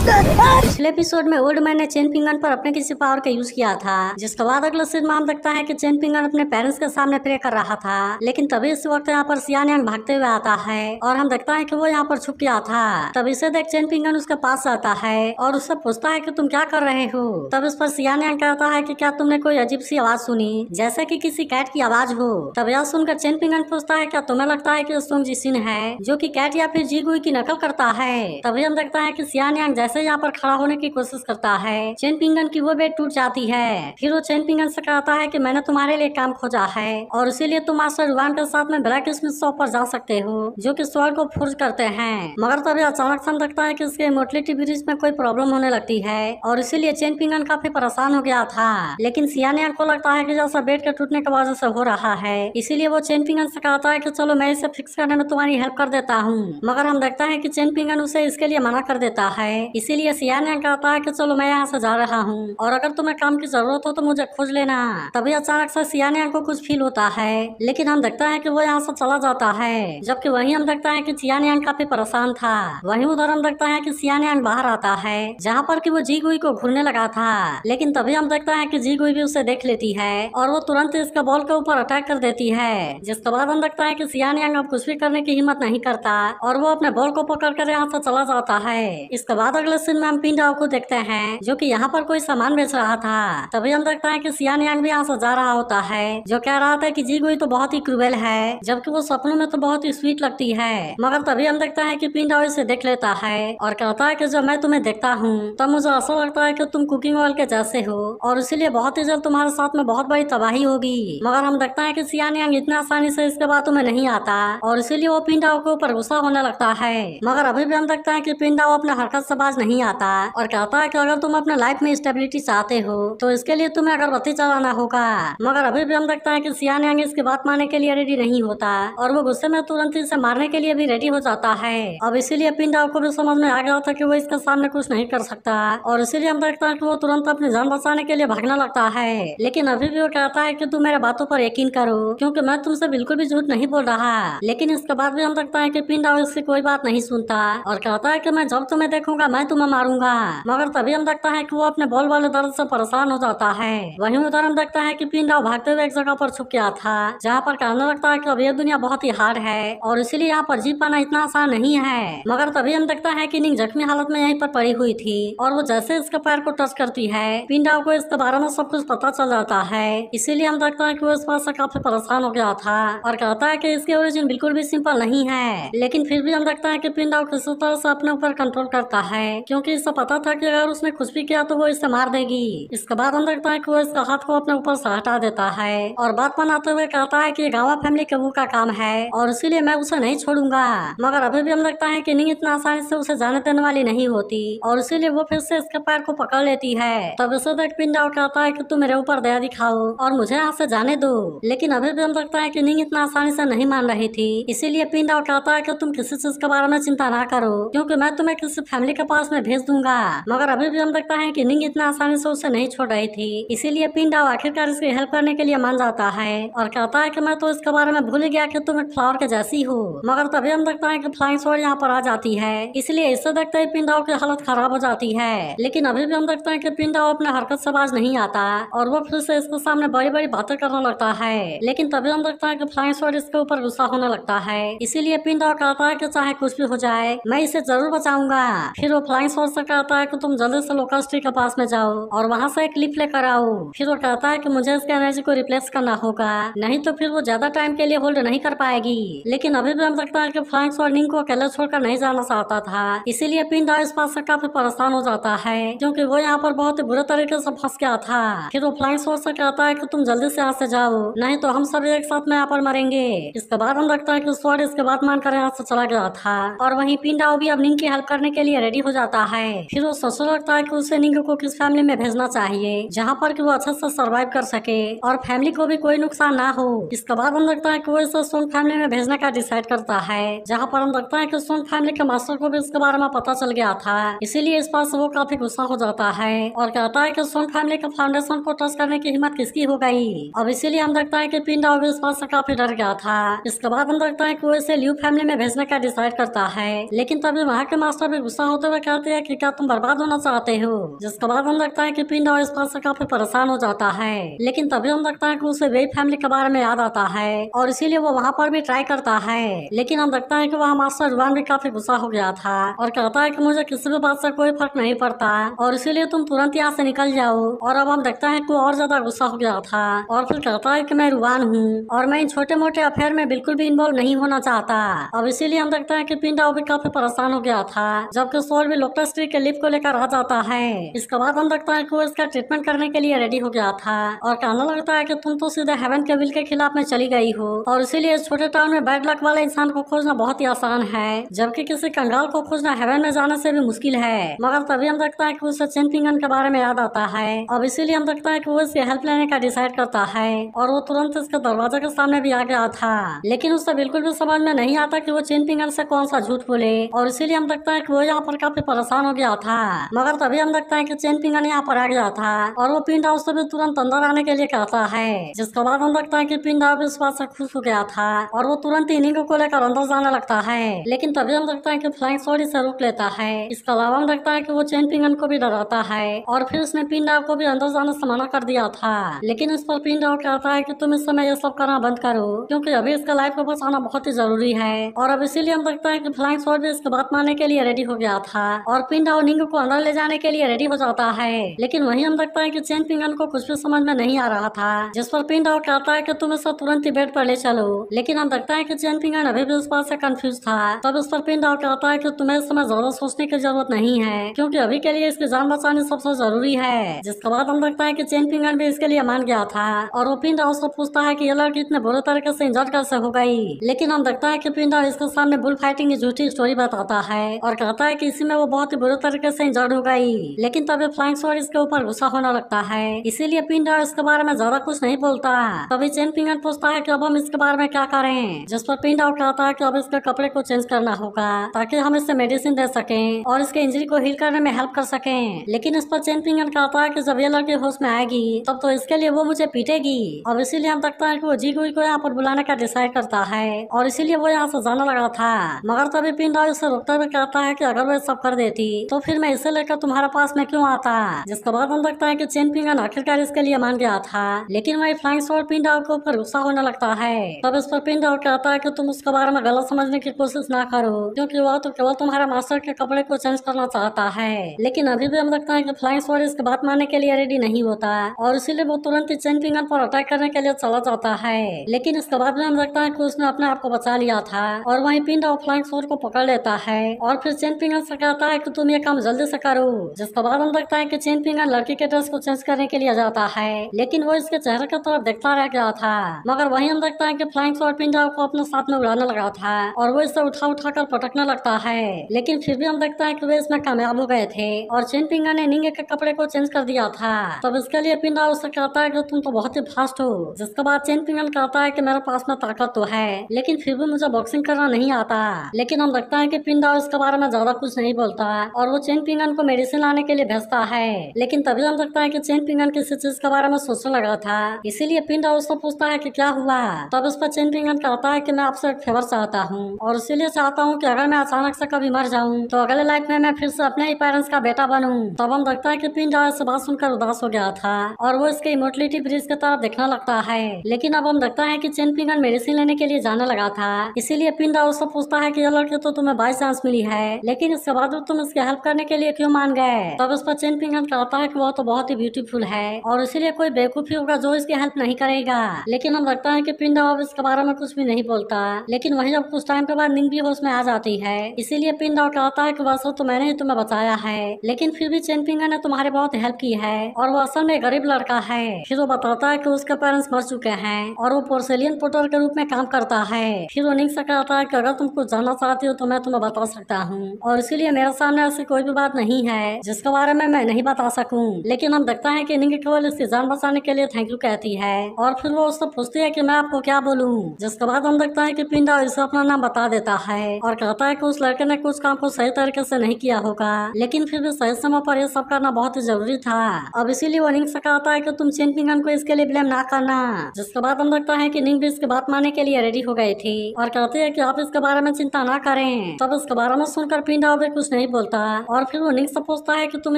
पिछले एपिसोड में old man ने चेन पिंगन पर अपने किसी पावर का यूज किया था, जिसके बाद अगले सीन में हम देखता है कि चेन पिंगन अपने पेरेंट्स के सामने प्रे कर रहा था। लेकिन तभी इस वक्त यहाँ पर सियान यांग भागते हुए आता है और हम देखता है कि वो यहाँ पर छुप गया था। तब इसे देख चेन पिंगन उसके पास आता है और उससे पूछता है कि तुम क्या कर रहे हो। तब इस पर सियान यांग कहता है कि क्या तुमने कोई अजीब सी आवाज सुनी, जैसे कि किसी कैट की आवाज हो। तब यह सुनकर चेन पिंगन पूछता है क्या तुम्हें लगता है कि सोंग जिसिन है जो कि कैट या फिर जीगुई की नकल करता है। तभी हम देखता है कि सियान यांग जैसे यहाँ पर खड़ा होने की कोशिश करता है, चेन पिंगन की वो बेट टूट जाती है। फिर वो चेन पिंगन से कहता है कि मैंने तुम्हारे लिए काम खोजा है और इसीलिए तुम मास्टर रुआन के साथ में ब्लैक स्मिथ शॉप पर जा सकते हो जो कि स्वर्ण को फोर्ज करते हैं। मगर तभी अचानक से देखता है कि इसके मोटिलिटी ब्रिज में कोई प्रॉब्लम होने लगती है और इसीलिए चेन पिंगन काफी परेशान हो गया था। लेकिन सियान यांग को लगता है कि जैसा बेट के टूटने की वजह से हो रहा है, इसीलिए वो चेन पिंगन से कहता है कि चलो मैं इसे फिक्स करने में तुम्हारी हेल्प कर देता हूँ। मगर हम देखता है कि चेन पिंगन उसे इसके लिए मना कर देता है। इसीलिए सियान यांग कहता है कि चलो मैं यहाँ से जा रहा हूँ और अगर तुम्हें काम की जरूरत हो तो मुझे खोज लेना। तभी अचानक से सियान यांग को कुछ फील होता है, लेकिन हम देखता है कि वो यहाँ से चला जाता है। जबकि वहीं हम देखता है कि सियान यांग काफी परेशान था। वहीं उधर हम देखता है कि सियान यांग बाहर आता है जहाँ पर कि वो जीगुई को घूरने लगा था। लेकिन तभी हम देखता है कि जीगुई भी उसे देख लेती है और वो तुरंत इसका बॉल के ऊपर अटैक कर देती है। जिसके बाद हम देखता है कि सियान यांग अब कुछ भी करने की हिम्मत नहीं करता और वो अपने बॉल को पकड़ कर यहाँ से चला जाता है। इसके बाद अगले सीन में हम पिंडाओ को देखते हैं जो कि यहाँ पर कोई सामान बेच रहा था। तभी हम देखता है कि सियान यांग भी यहाँ से जा रहा होता है जो कह रहा था कि जीगुई तो बहुत ही क्रूएल है, जबकि वो सपनों में तो बहुत ही स्वीट लगती है। मगर तभी हम देखता है कि पिंडाओ इसे देख लेता है और कहता है कि जब मैं तुम्हें देखता हूँ तब मुझे ऐसा लगता है कि तुम कुकिंग ऑयल के जैसे हो और इसीलिए बहुत ही जल्द तुम्हारे साथ में बहुत बड़ी तबाही होगी। मगर हम देखता है कि सियान यांग इतना आसानी से इसके बातों में नहीं आता और इसीलिए वो पिंडाओ के ऊपर गुस्सा होने लगता है। मगर अभी भी हम देखता है कि पिंडाओ अपने हरकत से बाज नहीं आता और कहता है कि अगर तुम अपने लाइफ में स्टेबिलिटी चाहते हो तो इसके लिए तुम्हें अगरबत्ती चलाना होगा। मगर अभी भी हम देखता है कि सियान यांग इसकी बात मानने के लिए रेडी नहीं होता और वो गुस्से में तुरंत इसे मारने के लिए भी रेडी हो जाता है। अब इसीलिए पिंडाओ को भी समझ में आ गया था कि वो इसके सामने कुछ नहीं कर सकता और इसीलिए हम देखता है कि वो तुरंत अपनी जान बचाने के लिए भागने लगता है। लेकिन अभी भी वो कहता है कि तुम मेरे बातों पर यकीन करो क्योंकि मैं तुमसे बिल्कुल भी झूठ नहीं बोल रहा। लेकिन इसके बाद भी हम देखता है कि पिंडाओ इसकी कोई बात नहीं सुनता और कहता है कि मैं जब तुम्हें देखूंगा मैं तुम्हें मारूंगा। मगर तभी हम देखता है कि वो अपने बॉल वाले दर्द से परेशान हो जाता है। वहीं उधर हम देखता है कि पिंडाओ भागते हुए एक जगह पर छुप गया था जहाँ पर कहने लगता है कि अब ये दुनिया बहुत ही हार्ड है और इसीलिए यहाँ पर जीत पाना इतना आसान नहीं है। मगर तभी हम देखता है कि निंग जख्मी हालत में यहीं पर पड़ी हुई थी और वो जैसे इसके पैर को टच करती है पिंडाओ को इसके बारे में सब कुछ पता चल जाता है। इसीलिए हम देखता है कि वो इस बात से काफी परेशान हो गया था और कहता है कि इसकी ओरिजिन बिल्कुल भी सिंपल नहीं है। लेकिन फिर भी हम देखता है कि पिंडाओ किसी तरह से अपने ऊपर कंट्रोल करता है क्योंकि इसे पता था कि अगर उसने कुछ भी किया तो वो इसे मार देगी। इसके बाद हम देखता है कि वो इसका हाथ को अपने ऊपर से हटा देता है और बात बनाते हुए कहता है कि गावा फैमिली के वो का काम है और इसीलिए मैं उसे नहीं छोड़ूंगा। मगर अभी भी हम देखता है कि निंग इतना आसानी से उसे जाने देने वाली नहीं होती और इसीलिए वो फिर से इसके पैर को पकड़ लेती है। तब इसे देख पिंडाओ कहता है कि तुम मेरे ऊपर दया दिखाओ और मुझे यहाँ से जाने दो। लेकिन अभी भी हम देखता है कि निंग इतना आसानी से नहीं मान रही थी। इसीलिए पिंडाओ कहता है कि तुम किसी चीज के बारे में चिंता ना करो क्योंकि मैं तुम्हें किसी फैमिली के पास में भेज दूंगा। मगर अभी भी हम देखता है कि निंग इतना आसानी से उसे नहीं छोड़ रही थी। इसीलिए पिंडाओ आखिरकार इसकी हेल्प करने के लिए मान जाता है और कहता है कि मैं तो इसके बारे में भूल ही गया कि तुम एक फ्लावर के जैसी हो। मगर तभी हम देखता है कि फ्लाइंग स्वॉर्ड यहाँ पर आ जाती है, इसलिए इसे देखते ही पिंडाओ की हालत खराब हो जाती है। लेकिन अभी भी हम देखते हैं कि पिंडाओ अपने हरकत से बाज नहीं आता और वो फिर से इसके सामने बड़ी बड़ी बातें करने लगता है। लेकिन तभी हम देखता है कि फ्लाइंग स्वॉर्ड इसके ऊपर गुस्सा होने लगता है। इसीलिए पिंडाओ कहता है कि चाहे कुछ भी हो जाए मैं इसे जरूर बचाऊंगा। फिर वो फ्लाइंग स्वॉर्ड से कहता है कि तुम जल्दी से लोकस्ट ट्री के पास में जाओ और वहाँ से एक लिफ्ट लेकर आओ। फिर वो कहता है कि मुझे इसके एनर्जी को रिप्लेस करना होगा, नहीं तो फिर वो ज्यादा टाइम के लिए होल्ड नहीं कर पाएगी। लेकिन अभी भी हम देखता है कि फ्लाइंग स्वॉर्ड निंग को अकेले छोड़कर नहीं जाना चाहता था। इसीलिए पिंडाओ इस बात से काफी परेशान हो जाता है क्योंकि वो यहाँ पर बहुत ही बुरे तरीके से फंस गया था। फिर वो फ्लाइंग स्वॉर्ड से कहता है कि तुम जल्दी से यहाँ से जाओ, नहीं तो हम सब एक साथ में यहाँ पर मरेंगे। इसके बाद हम देखता है कि स्वॉर्ड इसके बात मानकर यहाँ से चला गया था और वहीं पिंडाओ भी अब निंग की हेल्प करने के लिए रेडी हो जाता जाता है। फिर वो सोचने लगता है कि उसे निंग को किस फैमिली में भेजना चाहिए जहाँ पर कि वो अच्छे से सर्वाइव कर सके और फैमिली को भी कोई नुकसान ना हो। इसके बाद हम लगता है कि वो इसे सोंग फैमिली में भेजने का डिसाइड करता है, जहाँ पर हम लगता है कि सोंग फैमिली के मास्टर को भी इसके बारे में पता चल गया था। इसीलिए इस बात से वो काफी गुस्सा हो जाता है और कहता है कि सोंग फैमिली के फाउंडेशन को टच करने की हिम्मत किसकी हो गई। अब इसीलिए हम लगता है कि पिंडाओ भी इस बात से काफी डर गया था। इसके बाद हम लगता है कि वो इसे ल्यू फैमिली में भेजने का डिसाइड करता है, लेकिन तभी वहाँ के मास्टर भी गुस्सा होते हुए कहते हैं कि क्या तुम बर्बाद होना चाहते हो। जिसके बाद हम लगता है कि पिंडाओ इस बात से काफी परेशान हो जाता है, लेकिन तभी हम लगता है कि उसे वेई फैमिली के बारे में याद आता है और इसीलिए वो वहाँ पर भी ट्राई करता है। लेकिन हम लगता है कि वहाँ मास्टर जुआन भी काफी गुस्सा हो गया था और कहता है कि मुझे किसी भी बात से कोई फर्क नहीं पड़ता और इसीलिए तुम तुरंत यहाँ से निकल जाओ। और अब हम देखता है कि वो और ज्यादा गुस्सा हो गया था और फिर कहता है कि मैं रुआन हूँ और मैं इन छोटे मोटे अफेयर में बिल्कुल भी इन्वॉल्व नहीं होना चाहता। अब इसीलिए हम देखते हैं कि पिंडाओ भी काफी परेशान हो गया था, जबकि सोल भी लोटस ट्री के लीफ को लेकर आ जाता है। इसके बाद हम देखता है कि वो इसका ट्रीटमेंट करने के लिए रेडी हो गया था और कहने लगता है कि तुम तो सीधे हेवन के विल के खिलाफ में चली गई हो और इसीलिए इस छोटे टाउन में बैड लक वाले इंसान को खोजना बहुत ही आसान है, जबकि किसी कंगाल को खोजना हेवन में जाने से भी मुश्किल है। मगर तभी हम देखता है कि उसे चेन पिंगन के बारे में याद आता है। अब इसीलिए हम देखता है कि वो इसकी हेल्प लेने का डिसाइड करता है और वो तुरंत इसके दरवाजे के सामने भी आ गया था, लेकिन उसे बिल्कुल भी समझ में नहीं आता कि वो चेन पिंगन से कौन सा झूठ बोले और इसीलिए हम देखता है कि वो यहाँ पर काफी परेशान हो गया था। मगर तभी हम देखता है कि चेन पिंगन यहाँ पर आ गया था और वो पिंडाओ से भी तुरंत अंदर आने के लिए कहता है, जिसके बाद हम देखता है कि पिंडाओ भी इस बात से खुश हो गया था और वो तुरंत इनिंग को लेकर अंदर जाने लगता है। लेकिन तभी हम देखता है कि फ्लाइंग स्वॉर्ड इसे रोक लेता है। इसके अलावा हम देखता है कि वो चेन पिंगन को भी डराता है और फिर उसने पिंडाओ को भी अंदर जाने से मना कर दिया था, लेकिन इस पर पिंडाओ कहता है कि तुम इस समय ये सब करना बंद करो क्योंकि अभी इसका लाइफ को बचाना बहुत ही जरूरी है। और अब इसीलिए हम देखता है कि फ्लाइंग स्वॉर्ड भी इसकी बात मानने के लिए रेडी हो गया था और पिंडाओ निंग को अंदर ले जाने के लिए रेडी हो जाता है। लेकिन वहीं हम देखता है कि चेन पिंगन को कुछ भी समझ में नहीं आ रहा था, जिस पर पिंडाओ कहता है कि तुम इसे तुरंत ही बेड पर ले चलो। लेकिन हम देखता है कि चेन पिंगन अभी भी इस बात से कंफ्यूज था। तब इस पर पिंडाओ कहता है कि तुम्हें इस समय ज्यादा सोचने की जरूरत नहीं है क्योंकि अभी के लिए इसकी जान बचानी सबसे जरूरी है। जिसके बाद हम देखता है कि चेन पिंगन भी इसके लिए मान गया था और वो पिंडाओ से पूछता है कि ये लड़की इतने बुरे तरीके से इंजर्ड कैसे हो गई। लेकिन हम देखता है कि पिंडाओ इसके सामने बुल फाइटिंग की झूठी स्टोरी बताता है और कहता है कि इसी में वो बहुत ही बुरे तरीके से इंजर्ड हो गई। लेकिन तभी फ्लाइंग स्वॉर्ड इसके ऊपर गुस्सा होने लगता है, इसीलिए पिंडाओ इसके बारे में ज्यादा कुछ नहीं बोलता। तभी चेन पिंगन पूछता है कि अब हम इसके बारे में क्या करें, जिस पर पिंडाओ कहता है कि अब इसके कपड़े को चेंज करना होगा ताकि हम इससे मेडिसिन दे सकें और इसके इंजरी को हील करने में हेल्प कर सकें। लेकिन इस पर चेन पिंगन कहता है कि जब ये लड़की होश में आएगी तब तो इसके लिए वो मुझे पीटेगी। अब इसीलिए हम देखता है कि वो जीगुई को यहाँ पर बुलाने का डिसाइड करता है और इसीलिए वो यहाँ से जाने लगा था। मगर तभी पिंडाओ इसे रोकते हुए कहता है कि अगर वो सब कर देती तो फिर मैं इसे लेकर तुम्हारे पास में क्यों आता। जिसके बाद हम देखता है कि चेन पिंगन आखिरकार इसके लिए मान गया था, लेकिन वही फ्लाइंग स्वॉर्ड पिंडाओ के ऊपर गुस्सा होने लगता है। तब इस पर पिंडाओ कहता है कि तुम उसके बारे में गलत समझने की कोशिश ना करो क्योंकि वह तो केवल तुम्हारे मास्टर के कपड़े को चेंज करना चाहता है। लेकिन अभी भी हम देखता है कि फ्लाइंग स्वॉर्ड इसकी बात मानने के लिए रेडी नहीं होता और इसीलिए वो तुरंत ही चेन पिंगन पर अटैक करने के लिए चला जाता है। लेकिन इसके बाद में हम देखता है कि उसने अपने आप को बचा लिया था और वहीं पिंडाओ फ्लाइंग स्वॉर्ड को पकड़ लेता है और फिर चेन पिंगन से कहता है कि तुम ये काम जल्दी से करो। जिसके बाद हम देखता है कि चेन पिंगन लड़की के ड्रेस को चेंज करने के लिए जाता है, लेकिन वो इसके चेहरे की तरफ देखता रह गया था। मगर वहीं हम देखता है कि फ्लाइंग स्वॉर्ड पिंडाओ को अपने साथ में उड़ाने लगा था और वो इसे उठा उठा कर पटकने लगता है। लेकिन फिर भी हम देखता है कि वे इसमें कामयाब हो गए थे और चेन पिंगन ने निंगे के कपड़े को चेंज कर दिया था। तब इसके लिए पिंडाओ उससे कहता है कि तुम तो बहुत ही फास्ट हो। जिसके बाद चेन पिंगन कहता है कि मेरे पास में ताकत तो है लेकिन फिर भी मुझे बॉक्सिंग करना नहीं आता। लेकिन हम देखता है कि पिंडाओ इसके बारे में ज्यादा कुछ नहीं बोलता और वो चेन पिंगन को मेडिसिन लाने के लिए भेजता है। लेकिन तभी हम देखता है कि चेन पिंगन किसी चीज के बारे में सोचने लगा था, इसीलिए पिंडाओ उससे पूछता है कि क्या हुआ। तब इस पर चेन पिंगन कहता है कि मैं आपसे एक फेवर चाहता हूँ और इसीलिए चाहता हूँ कि अगर मैं अचानक से कभी मर जाऊँ तो अगले लाइफ में मैं फिर से अपने ही पेरेंट्स का बेटा बनूं। तब हम देखता है कि पिंडाओ इस बात सुनकर उदास हो गया था और वो इसके इमोर्टलिटी ब्रिज की तरफ देखने लगता है। लेकिन अब हम देखता है कि चेन पिंगन मेडिसिन लेने के लिए जाने लगा था, इसीलिए पिंडाओ उससे पूछता है कि ये लड़की तो तुम्हें बाई चांस मिली है लेकिन इसके बाद तुम इसकी हेल्प करने के लिए क्यों मान गए। तब इस पर चेन पिंगन कहता है कि वो तो बहुत ही ब्यूटीफुल है और इसीलिए कोई बेवकूफी होगा जो इसकी हेल्प नहीं करेगा। लेकिन हम लगता है कि पिंडाओ अब इसके बारे में कुछ भी नहीं बोलता। लेकिन वहीं जब कुछ टाइम के बाद निंग भी होश में आ जाती है, इसीलिए पिंडाओ कहता है कि वैसे तो मैंने ही तुम्हें बचाया है लेकिन फिर भी चेन पिंगन ने तुम्हारी बहुत हेल्प की है और वो असल में गरीब लड़का है। फिर वो बताता है कि उसके पेरेंट्स मर चुके हैं और वो पोर्सेलियन पोटर के रूप में काम करता है। फिर वो निंग से कहता है कि अगर तुम कुछ जानना चाहती हो तो मैं तुम्हें बता सकता हूँ और इसीलिए मेरे सामने ऐसी कोई भी बात नहीं है जिसके बारे में मैं नहीं बता सकूं। लेकिन हम देखता है कि निंग केवल इसकी जान बचाने के लिए थैंक यू कहती है और फिर वो उससे पूछती है कि मैं आपको क्या बोलूं। जिसके बाद हम देखता है कि पिंडा इसे अपना नाम बता देता है और कहता है कि उस लड़के ने कुछ काम को सही तरीके से नहीं किया होगा, लेकिन फिर भी सही समय पर ये सब करना बहुत ही जरूरी था। अब इसीलिए वो निंग से कहता है कि तुम चेन पिंगन को इसके लिए ब्लेम ना करना। जिसके बाद हम देखता है कि निंग भी इसकी बात मानने के लिए रेडी हो गई थी और कहती है कि आप इसके बारे में चिंता ना करें। तब इसके बारे में सुनकर पिंडा भी कुछ नहीं बोलता और फिर वो निंग से पूछता है कि तुम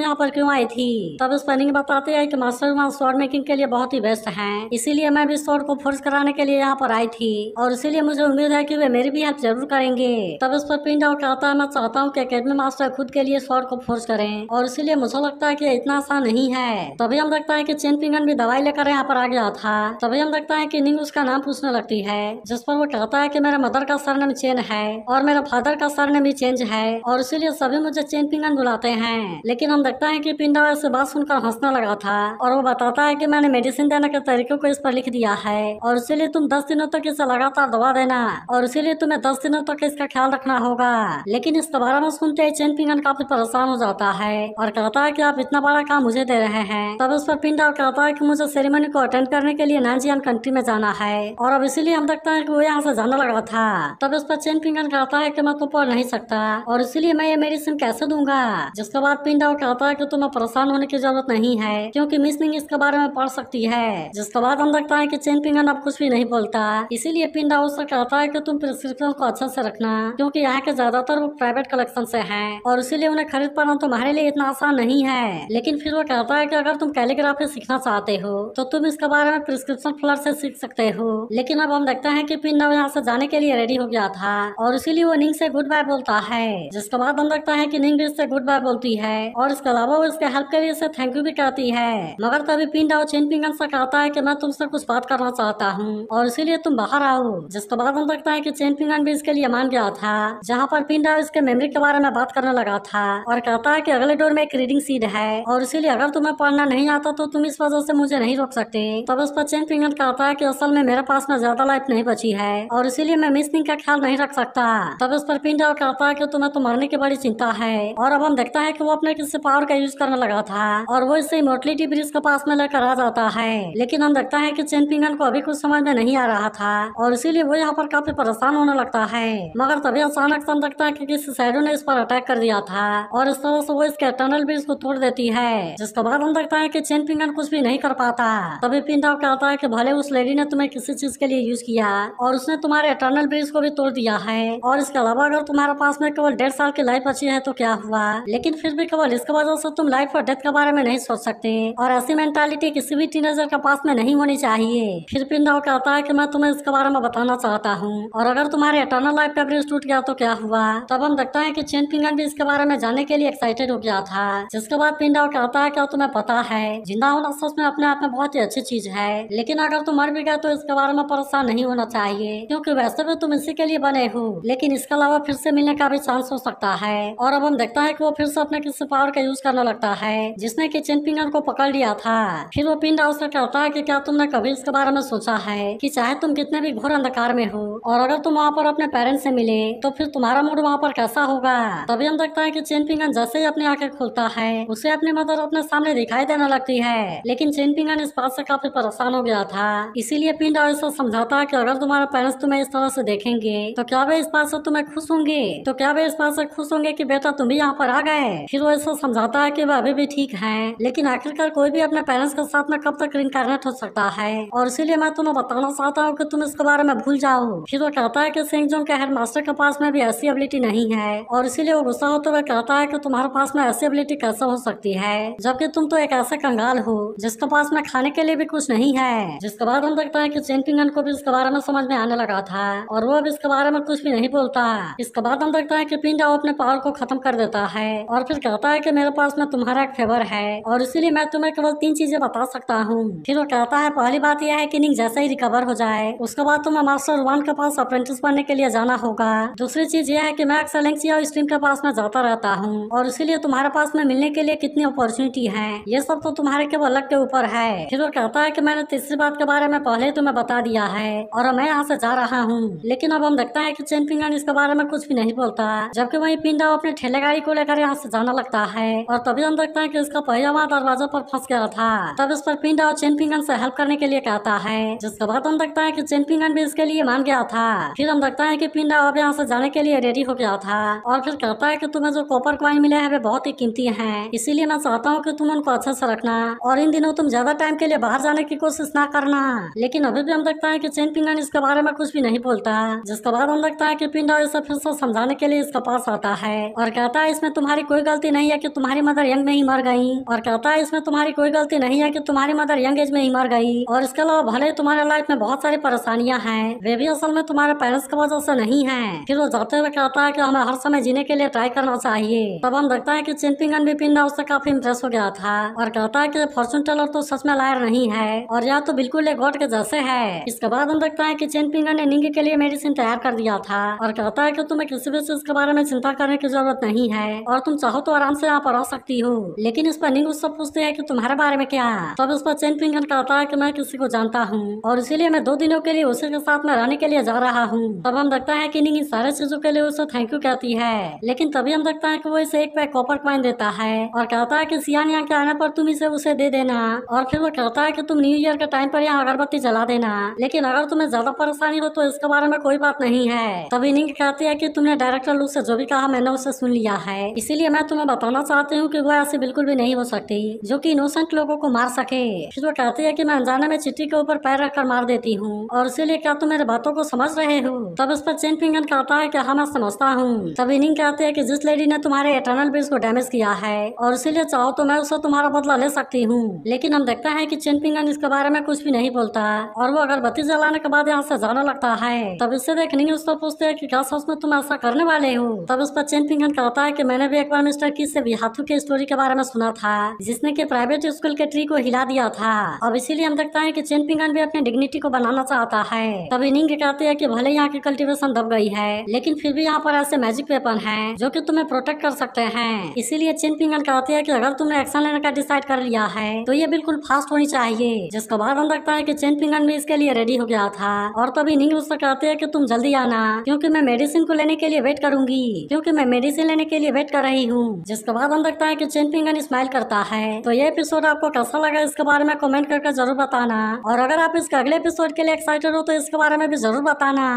यहाँ पर क्यों आई थी। तब इस पर निंग बताती है कि मास्टर वहाँ स्वॉर्ड मेकिंग के लिए बहुत ही बेस्ट है, इसीलिए मैं भी स्वॉर्ड को फोर्स कराने के लिए यहाँ पर आई थी और इसीलिए मुझे उम्मीद है कि वे मेरी भी हेल्प जरूर करेंगे। तब इस पर पिंडा कहता है मैं चाहता हूँ कि एकेडमी मास्टर खुद के लिए स्वॉर्ड को फोर्स करें और इसीलिए मुझे लगता है कि इतना आसान नहीं है। तभी हम देखता है कि चेन पिंगन भी दवाई लेकर यहाँ पर आ गया था। तभी हम देखता है कि निंग उसका नाम पूछने लगती है, जिस पर वो कहता है कि मेरे मदर का सरनेम चेन है और मेरा फादर का सरनेम भी चेंज है और इसीलिए सभी मुझे चेन पिंगन बुलाते हैं। लेकिन हम देखता है कि पिंडा ऐसी बात सुनकर हंसने लगा था और वो बताता है कि मैंने मेडिसिन देने के तरीकों को इस पर लिख दिया है और इसीलिए तुम 10 दिनों तक इसे लगातार दवा देना और इसीलिए तुम्हें 10 दिनों तक इसका ख्याल रखना होगा। लेकिन इसके बारे में सुनते ही चेन पिंगन काफी परेशान हो जाता है और कहता है कि आप इतना बड़ा काम मुझे दे रहे हैं। तब उस पर पिंडा कहता है कि मुझे सेरेमनी को अटेंड करने के लिए नानजियान कंट्री में जाना है और अब इसीलिए हम देखते हैं कि वो यहाँ से जाने लगा था। तब इस पर चेन पिंगन कहता है कि मैं तो पढ़ नहीं सकता और इसीलिए मैं ये मेडिसिन कैसे दूंगा। जिसके बाद पिंडा कहता है कि तुम्हें परेशान होने की जरूरत नहीं है क्योंकि मिस निंग इसके बारे में पढ़ सकती है। जिसके बाद हम देखता है कि चेन पिंगन अब कुछ भी नहीं बोलता, इसीलिए पिंडा उससे कहता है कि तुम प्रिस्क्रिप्शन को अच्छे से रखना क्योंकि यहाँ के ज्यादातर बुक प्राइवेट कलेक्शन से हैं और इसीलिए उन्हें खरीद पाना तुम्हारे लिए इतना आसान नहीं है। लेकिन फिर वो कहता है कि अगर तुम कैलीग्राफी सीखना चाहते हो तो तुम इसके बारे में प्रिस्क्रिप्शन फ्लर से सीख सकते हो। लेकिन अब हम देखते हैं कि पिंडा यहाँ से जाने के लिए रेडी हो गया था और इसीलिए वो निंग से गुड बाय बोलता है। जिसके बाद हम देखता है कि निंग भी इससे गुड बाय बोलती है और इसके अलावा वो इसके हेल्प के लिए इसे थैंक यू भी कहती है। मगर तभी पिंडा चेन पिंगन से कहता है कि मैं तुमसे कुछ बात करना चाहता हूँ और इसीलिए तुम बाहर आओ। जिसके बाद हम देखता है कि चेन पिंगन भी इसके लिए मान गया था, जहाँ पर पिंडा इसके मेमोरी के बारे में बात करने लगा था और कहता है कि अगले डोर में एक रीडिंग सीड है और इसीलिए अगर तुम्हें पढ़ना नहीं आता तो तुम इस वजह से मुझे नहीं रोक सकते। तब उस पर चेन पिंगन कहता है कि असल में मेरे पास में ज्यादा लाइफ नहीं बची है और इसीलिए मैं मिस निंग का ख्याल नहीं रख सकता। तब उस पर पिंडा कहता है कि तुम्हें तो मरने की बड़ी चिंता है और अब हम देखता है कि वो अपने किसी पावर का यूज करने लगा था और वो इससे इमोर्टलिटी ब्रिज के पास में लेकर आ जाता है। लेकिन हम देखता है कि चेन पिंगन को अभी कुछ समझ में नहीं आ रहा था और इसीलिए वो यहाँ पर काफी परेशान होने लगता है। मगर तभी अचानक से हम देखता है कि किसी शैडो ने इस पर अटैक कर दिया था और इस तरह से वो इसके एटर्नल ब्रिज को तोड़ देती है। जिसके बाद हम देखता है कि चेन पिंगन कुछ भी नहीं कर पाता। तभी पिंडा कहता है कि भले उस लेडी ने तुम्हें किसी चीज के लिए यूज किया और उसने तुम्हारे एटर्नल ब्रिज को भी तोड़ दिया है और इसके अलावा अगर तुम्हारे पास में केवल 1.5 साल की लाइफ बची है तो क्या हुआ, लेकिन फिर भी केवल इसके वजह से तुम लाइफ और डेथ के बारे में नहीं सोच सकते और ऐसी मेंटालिटी किसी भी टीनेजर के पास में नहीं होनी चाहिए। फिर पिंडा कहता है कि मैं तुम्हें इसके बारे में बताना चाहता हूँ और अगर तुम्हारे एटर्नल लाइफ का ब्रिज टूट गया तो क्या हुआ। तब हम देखता है कि चेन पिंगन भी इसके बारे में जानने के लिए एक्साइटेड हो गया था। जिसके बाद पिंडा कहता है क्या तुम्हें पता है जिंदा होना सच में अपने आप में बहुत ही अच्छी चीज है, लेकिन अगर तुम मर भी गए तो इसके बारे में परेशान नहीं होना चाहिए क्योंकि वैसे भी तुम इसी के लिए बने हो, लेकिन इसके अलावा फिर से मिलने का भी चांस हो सकता है। और अब हम देखता है कि वो फिर से अपने किसी पावर का यूज करने लगता है जिसने कि चेन पिंगन को पकड़ लिया था। फिर वो पिंडा उससे कहता है कि क्या तुमने कभी इसके बारे में सोचा है कि चाहे तुम कितने भी घोर अंधकार में हो और अगर तुम वहाँ पर अपने पेरेंट्स से मिले तो फिर तुम्हारा मूड वहाँ पर कैसा होगा। तभी हम देखता है कि चेन पिंगन जैसे ही अपनी आंखें खोलता है उसे अपनी मदर अपने सामने दिखाई देने लगती है। लेकिन चेन पिंगन इस बात से काफी परेशान हो गया था, इसीलिए पिंडा ऐसा समझाता है कि अगर तुम्हारे पेरेंट्स तुम्हें इस तरह से देखेंगे तो क्या वे इस बात से तुम्हें खुश होंगे, तो क्या वे इस बात से खुश होंगे कि बेटा तुम भी यहाँ पर आ गए। फिर वो ऐसा समझाता है कि वह अभी भी ठीक है, लेकिन आखिरकार कोई भी अपने पेरेंट्स के साथ में कब तक रिइंकार्नेट हो सकता है और इसीलिए मैं तुम्हें बताना चाहता हूँ कि तुम इसके बारे में भूल जाओ। फिर वो कहता है कि सिंगजोंग के हेड मास्टर के पास में भी ऐसी एबिलिटी नहीं है और इसीलिए वो गुस्सा होते हुए कहता है कि तुम्हारे पास में ऐसी एबिलिटी कैसे हो सकती है जबकि तुम तो एक ऐसे कंगाल हो जिसके पास में खाने के लिए भी कुछ नहीं है। जिसके बाद हम देखता है कि चेन पिंगन को भी इसके बारे में समझ में आने लगा था और वो अब इसके बारे में कुछ भी नहीं बोलता। इसके बाद हम देखता है कि पिंडा अपने पावर को खत्म कर देता है और फिर कहता है कि मेरे पास में तुम्हारा एक फेवर है और इसीलिए मैं तुम्हें केवल 3 चीजें बता सकता हूँ। फिर वो कहता है पहली बात यह है कि निंग जैसे ही रिकवर हो जाए उसके बाद तुम्हें मास्टर वन के पास अप्रेंटिस बनने के लिए जाना होगा। दूसरी चीज यह है कि मैं अक्सर लेंक्सिया स्ट्रीम के पास में जाता रहता हूँ और इसीलिए तुम्हारे पास में मिलने के लिए कितनी अपॉर्चुनिटी है ये सब तो तुम्हारे केवल लक के ऊपर है। फिर वो कहता है कि मैंने तीसरी बात के बारे में पहले तुम्हें बता दिया है और मैं यहाँ से जा रहा हूँ। लेकिन अब हम देखता है कि चेन पिंगन इसके बारे में कुछ भी नहीं बोलता, जबकि वही पिंडा अपने अपने ठेले गाड़ी को लेकर यहाँ से जाने लगता है और तभी हम देखते हैं कि इसका पहिया वहाँ दरवाजे पर फंस गया था। तब इस पर पिंडा और चेन पिंगन से हेल्प करने के लिए कहता है, जिसके बाद हम देखते हैं कि चेन पिंगन भी इसके लिए मान गया था। फिर हम देखते हैं कि पिंडा अब यहाँ से जाने के लिए रेडी हो गया था और फिर कहता है कि तुम्हें जो कॉपर कॉइन मिले हैं वे बहुत ही कीमती हैं, इसीलिए मैं चाहता हूँ कि तुम उनको अच्छे से रखना और इन दिनों तुम ज्यादा टाइम के लिए बाहर जाने की कोशिश ना करना। लेकिन अभी भी हम देखता है कि चेन पिंगन इसके बारे में कुछ भी नहीं बोलता, जिसके बाद हम देखता है कि पिंडा इसे फिर से समझाने के लिए इसके पास आता है और कहता है इसमें तुम्हारी कोई गलती नहीं है कि तुम्हारी मदर यंग में ही मर गई, और कहता है इसमें तुम्हारी कोई गलती नहीं है कि तुम्हारी मदर यंग एज में ही मर गई, और इसके अलावा भले तुम्हारे लाइफ में बहुत सारी परेशानियां हैं वे भी असल में तुम्हारे पेरेंट्स की वजह से नहीं है। फिर वो जाते हुए कहता है कि हमें हर समय जीने के लिए ट्राई करना चाहिए। तब हम देखता है कि चेन पिंगन भी पिंडा उससे काफी इम्प्रेस हो गया था और कहता है कि फॉर्चून टेलर तो सच में लायर नहीं है और यह तो बिल्कुल एक गॉड के जैसे है। इसके बाद हम देखता है कि चेन पिंगन ने निंग के लिए मेडिसिन तैयार कर दिया था और कहता है कि तुम्हें किसी भी चीज के बारे में चिंता करने की जरूरत नहीं है और तुम चाहो तो आराम से यहाँ पर आ सकती हो। लेकिन इस पर निंग उससे पूछती है कि तुम्हारे बारे में क्या। तब इस पर चेन पिंगन कहता है कि मैं किसी को जानता हूँ और इसीलिए मैं 2 दिनों के लिए उसी के साथ में रहने के लिए जा रहा हूँ। तब हम देखता है कि निंग इन सारे चीजों के लिए उसे थैंक यू कहती है, लेकिन तभी हम देखता है कि वो इसे एक पैक कॉपर कॉइन देता है और कहता है कि सियान यहाँ के आने पर तुम इसे उसे दे देना, और फिर वो कहता है कि तुम न्यू ईयर के टाइम पर यहाँ अगरबत्ती जला देना, लेकिन अगर तुम्हें ज्यादा परेशानी हो तो इसके बारे में कोई बात नहीं है। तभी निंग कहती है कि तुमने डायरेक्टर लू से जो भी कहा मैंने उसे सुन लिया है, इसीलिए मैं तुम्हें बताना चाहती हूँ कि वो ऐसी बिल्कुल भी नहीं हो सकती जो कि इनोसेंट लोगों को मार सके। फिर वो कहती है कि मैं अनजाने में चिट्ठी के ऊपर पैर रखकर मार देती हूँ और इसीलिए क्या तुम मेरे बातों को समझ रहे हो। तब इस पर चेन पिंगन कहता है कि हाँ मैं समझता हूँ। तभी निंग कहती है कि जिस लेडी ने तुम्हारे एटर्नल ब्रिज को डैमेज किया है और इसीलिए चाहो तो मैं उससे तुम्हारा बदला ले सकती हूँ। लेकिन हम देखते हैं कि चेन पिंगन इसके बारे में कुछ भी नहीं बोलता और वो अगरबत्ती जलाने के बाद यहाँ से जाने लगता है। तब इससे देख निंग उसको पूछते है कि क्या सच में तुम ऐसा करने वाले हो। तब इस पर चेन पिंगन कहता है कि मैंने भी एक बार मिस्टर किस से बिहाथू की स्टोरी के बारे में सुना था जिसने कि प्राइवेट स्कूल के ट्री को हिला दिया था। अब इसीलिए हम देखते हैं कि चेन पिंगन भी अपनी डिग्निटी को बनाना चाहता है। तभी निंग कहती है कि भले यहाँ की कल्टीवेशन दब गई है लेकिन फिर भी यहाँ पर ऐसे मैजिक वेपन है जो कि तुम्हें प्रोटेक्ट कर सकते हैं। इसीलिए चेन पिंगन कहती है कि अगर तुमने एक्शन लेने का डिसाइड कर लिया है तो ये बिल्कुल फास्ट होनी चाहिए। जिसके बाद हम देखता है कि चेन पिंगन भी इसके लिए रेडी हो गया था और तभी निंग उससे कहती है कि तुम जल्दी आना क्योंकि मैं मेडिसिन को लेने के लिए वेट करूंगी, क्योंकि मैं मेडिसिन लेने के लिए वेट कर रही हूँ। जिसके बाद हम देखता है कि चेन पिंगन स्माइल करता है। तो ये एपिसोड आपको कैसा लगा इसके बारे में कमेंट करके जरूर बताना, और अगर आप इसके अगले एपिसोड के लिए एक्साइटेड हो तो इसके बारे में भी जरूर बताना।